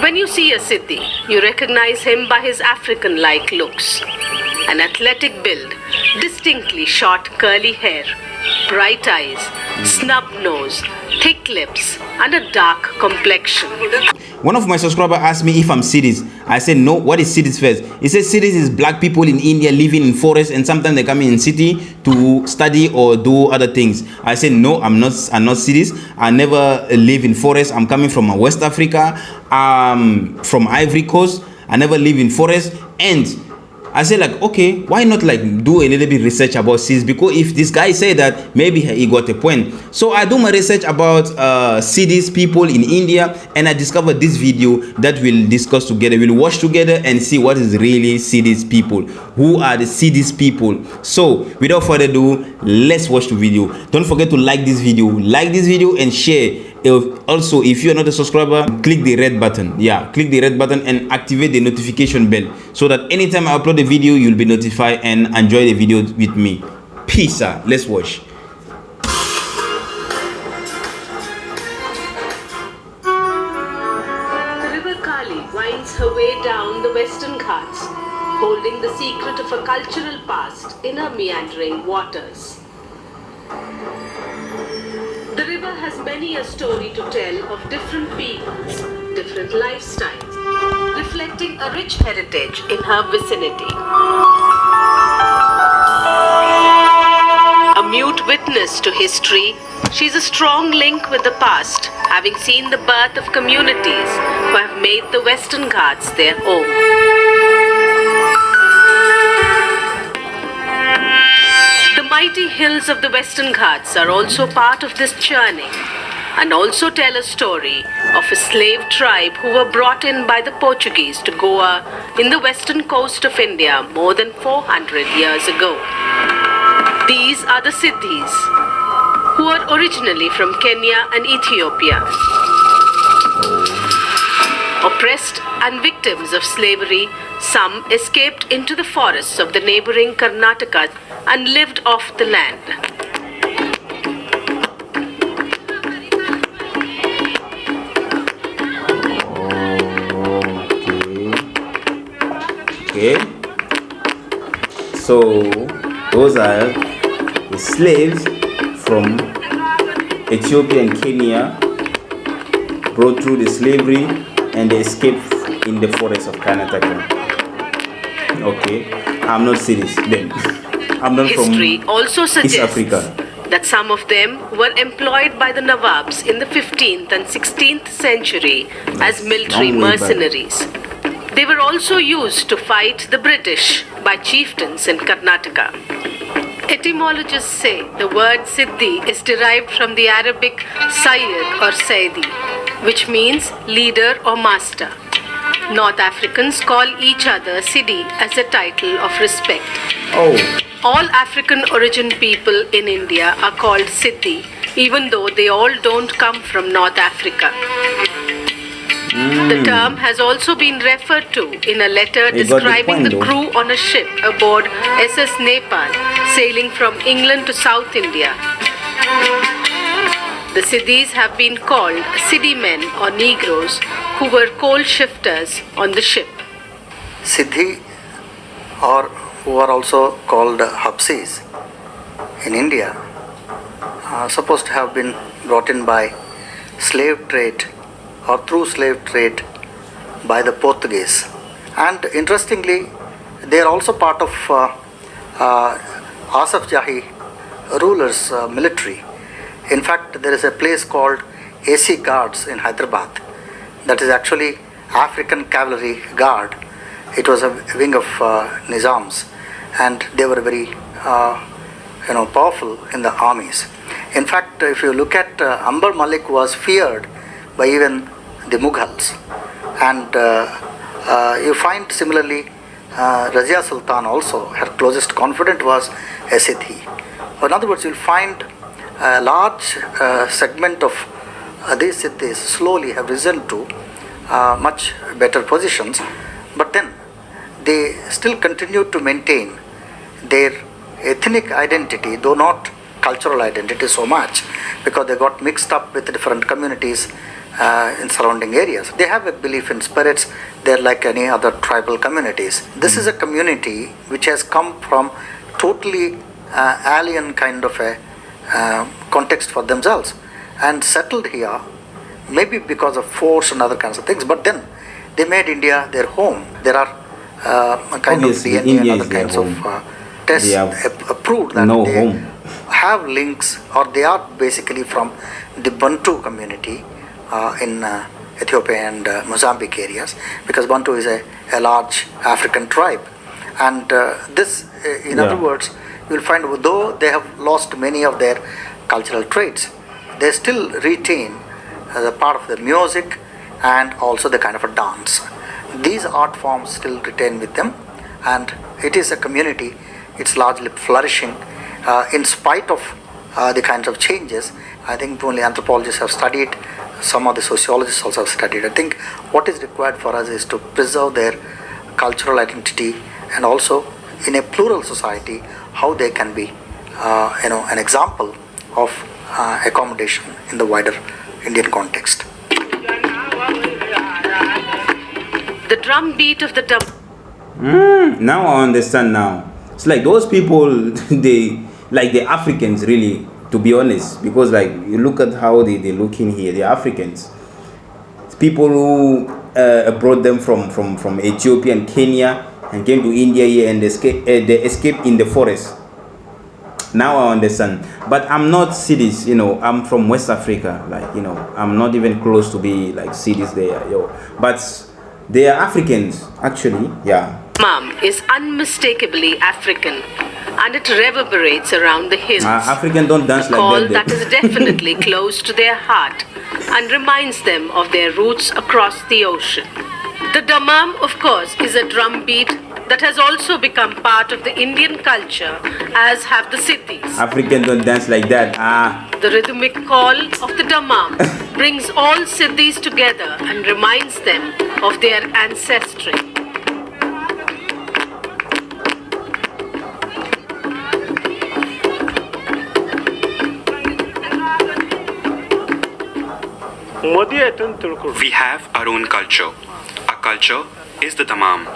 When you see a Siddhi, you recognize him by his African-like looks. An athletic build, distinctly short curly hair, bright eyes, snub nose, thick lips, and a dark complexion. One of my subscribers asked me if I'm Siddhis. I said no. What is Siddhis first? He said Siddhis is black people in India living in forests, and sometimes they come in city to study or do other things. I said no, I'm not Siddhis. I never live in forests. I'm coming from West Africa, from Ivory Coast. I never live in forest. And I said, like, okay, why not like do a little bit research about Siddhis? Because if this guy said that, maybe he got a point. So I do my research about Siddhis people in India, and I discovered this video that we'll discuss together. We'll watch together and see what is really Siddhis people. Who are the Siddhis people? So without further ado, let's watch the video. Don't forget to like this video and share. Also, if you're not a subscriber, click the red button. Yeah, click the red button and activate the notification bell so that anytime I upload a video, you'll be notified and enjoy the video with me. Peace out. Let's watch. The river Kali winds her way down the Western Ghats, holding the secret of a cultural past in her meandering waters. The river has many a story to tell of different peoples, different lifestyles, reflecting a rich heritage in her vicinity. A mute witness to history, she's a strong link with the past, having seen the birth of communities who have made the Western Ghats their home. The mighty hills of the Western Ghats are also part of this journey and also tell a story of a slave tribe who were brought in by the Portuguese to Goa in the western coast of India more than 400 years ago. These are the Siddhis, who are originally from Kenya and Ethiopia. Oppressed and victims of slavery, some escaped into the forests of the neighboring Karnataka and lived off the land. Okay. So those are the slaves from Ethiopia and Kenya brought through the slavery and they escaped in the forests of Karnataka. Okay, I'm not serious then. I'm not History from also suggests East Africa. that some of them were employed by the Nawabs in the 15th and 16th century as military Long way back. mercenaries. They were also used to fight the British by chieftains in Karnataka. Etymologists say the word Siddhi is derived from the Arabic Sayyid or Sayyidi, which means leader or master. North Africans call each other Siddhi as a title of respect. Oh, All African origin people in India are called Siddhi, even though they all don't come from North Africa. The term has also been referred to in a letter You got the describing point, the though. crew on a ship aboard SS Nepal sailing from England to South India. The Siddhis have been called Siddhi men or Negroes who were coal shifters on the ship. Siddhi, or who are also called Hapsis in India, are supposed to have been brought in by slave trade or through slave trade by the Portuguese. And interestingly, they are also part of Asaf Jahi rulers' military. In fact, there is a place called AC Guards in Hyderabad that is actually African Cavalry Guard. It was a wing of Nizams, and they were very powerful in the armies. In fact, if you look at Ambar Malik was feared by even the Mughals, and you find similarly Razia Sultan also, her closest confidant was a Siddhi. In other words, you'll find a large segment of these Siddhis slowly have risen to much better positions, but then they still continue to maintain their ethnic identity, though not cultural identity so much, because they got mixed up with different communities in surrounding areas. They have a belief in spirits. They're like any other tribal communities. This is a community which has come from totally alien kind of a context for themselves and settled here, maybe because of force and other kinds of things. But then they made India their home. There are kind Obviously, of DNA India and is other their kinds home. of tests They have proved that no they home. have links, or they are basically from the Bantu community in Ethiopia and Mozambique areas, because Bantu is a large African tribe. And this, in other Yeah. words, you will find though they have lost many of their cultural traits, they still retain the part of the music and also the kind of a dance. These art forms still retain with them, and it is a community. It's largely flourishing in spite of the kinds of changes. I think only anthropologists have studied, some of the sociologists also have studied. I think what is required for us is to preserve their cultural identity, and also in a plural society, how they can be, an example of accommodation in the wider Indian context. The drum beat of the Now I understand now. It's like those people, they like the Africans really, to be honest, because like you look at how they look in here, the Africans. It's people who brought them from Ethiopia and Kenya and came to India here and they escaped in the forest. Now I understand. But I'm not cities, I'm from West Africa, like, I'm not even close to be like cities there, But they are Africans, actually, yeah. Dammam is unmistakably African, and it reverberates around the hills. African don't dance A call like that. that is definitely close to their heart and reminds them of their roots across the ocean. The Dammam, of course, is a drum beat that has also become part of the Indian culture, as have the Siddhis. African don't dance like that. The rhythmic call of the Dammam brings all Siddhis together and reminds them of their ancestry. We have our own culture. Our culture is the Dammam.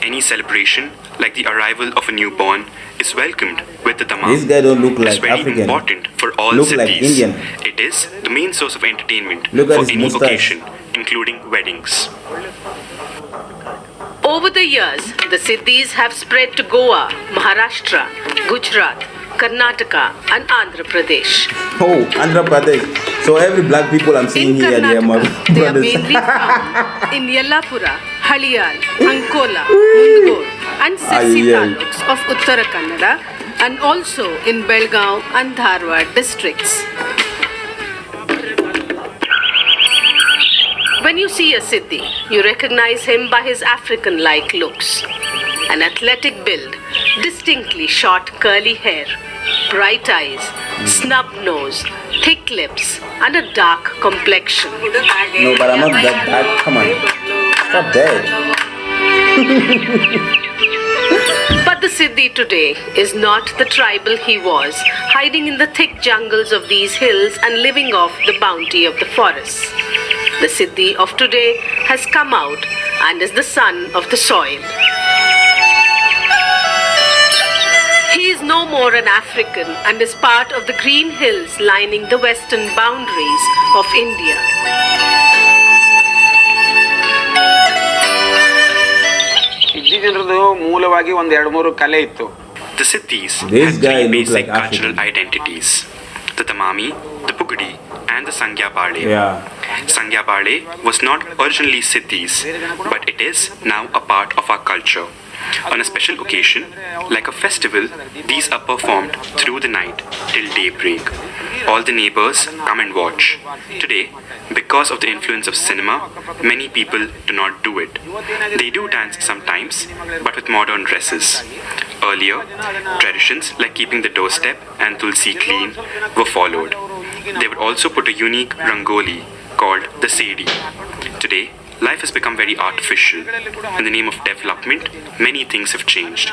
Any celebration, like the arrival of a newborn, is welcomed with the Dammam. This guy don't look It is like very African. important for all Look cities. like Indian. It is the main source of entertainment Look at for his any mustache. occasion, including weddings. Over the years, the Siddhis have spread to Goa, Maharashtra, Gujarat, Karnataka, and Andhra Pradesh. Oh, Andhra Pradesh. So every black people I'm seeing In here, they are my Karnataka, they are brothers. mainly found in Yellapura, Haliyal, Ankola, Mundgod, and Sirsi Ay, ay. taluks of Uttara Kannada, and also in Belgaum and Dharwad districts. When you see a Siddhi, you recognize him by his African-like looks. An athletic build, distinctly short curly hair, bright eyes, snub nose, thick lips, and a dark complexion. No, but I'm not that bad. Come on. Stop that. But the Siddhi today is not the tribal he was, hiding in the thick jungles of these hills and living off the bounty of the forests. The Siddhi of today has come out and is the son of the soil. He is no more an African and is part of the green hills lining the western boundaries of India. ಸಿದ್ಧಿ ಜನರದು ಮೂಲವಾಗಿ ಒಂದು 2-3 ಕಲೆ ಇತ್ತು. The Siddhis This had guy three looks basic like cultural African. identities: the Damami, the Pugadi, and the Sangya Bale. Yeah. Sangya Bale was not originally Siddhis, but it is now a part of our culture. On a special occasion, like a festival, these are performed through the night till daybreak. All the neighbors come and watch. Today, because of the influence of cinema, many people do not do it. They do dance sometimes, but with modern dresses. Earlier, traditions like keeping the doorstep and tulsi clean were followed. They would also put a unique rangoli called the Sedi. Today, life has become very artificial. In the name of development, many things have changed.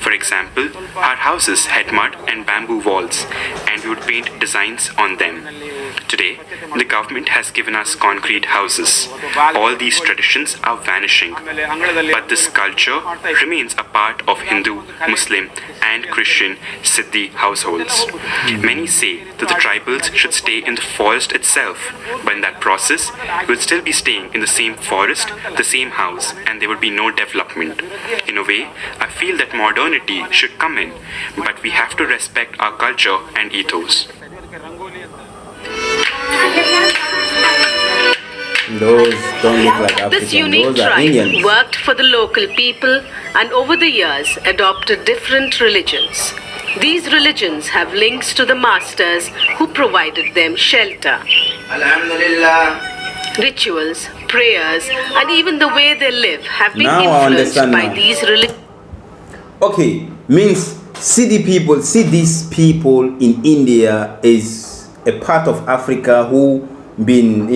For example, our houses had mud and bamboo walls, and we would paint designs on them. Today, the government has given us concrete houses. All these traditions are vanishing, but this culture remains a part of Hindu, Muslim, and Christian Siddhi households. Many say that the tribals should stay in the forest itself, but in that process, we would still be staying in the same forest, the same house, and there would be no development. In a way, I feel that modernity should come in, but we have to respect our culture and ethos. Those don't look like African. This unique Those are tribe Indians. worked for the local people and over the years adopted different religions. These religions have links to the masters who provided them shelter. Alhamdulillah. Rituals, prayers, and even the way they live have been Now I influenced understand by now. these religions. Okay, means see these people in India is a part of Africa who been,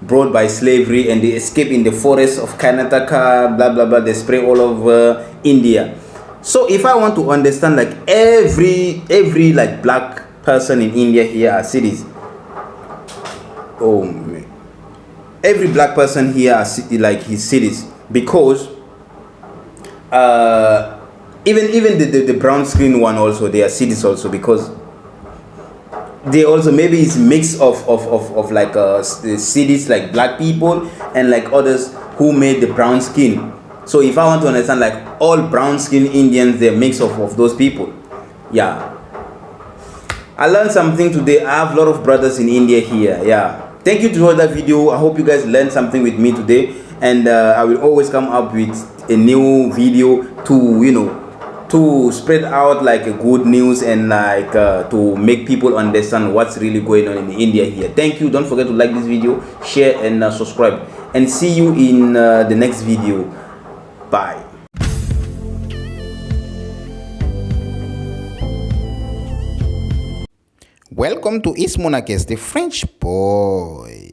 brought by slavery and they escape in the forest of Karnataka, blah blah blah, they spray all over India. So if I want to understand, like every like black person in India here are cities. Oh man. Every black person here are like his cities, because even the brown skin one also, they are cities also, because they also maybe it's mix of like cities like black people and like others who made the brown skin. So if I want to understand, like all brown skin Indians, they're mix of those people. Yeah, I learned something today. I have a lot of brothers in India here. Yeah, thank you to all that video. I hope you guys learned something with me today, and I will always come up with a new video to to spread out like a good news and like to make people understand what's really going on in India here. Thank you. Don't forget to like this video, share, and subscribe, and see you in the next video. Bye. Welcome to Ismonakes, the French boy.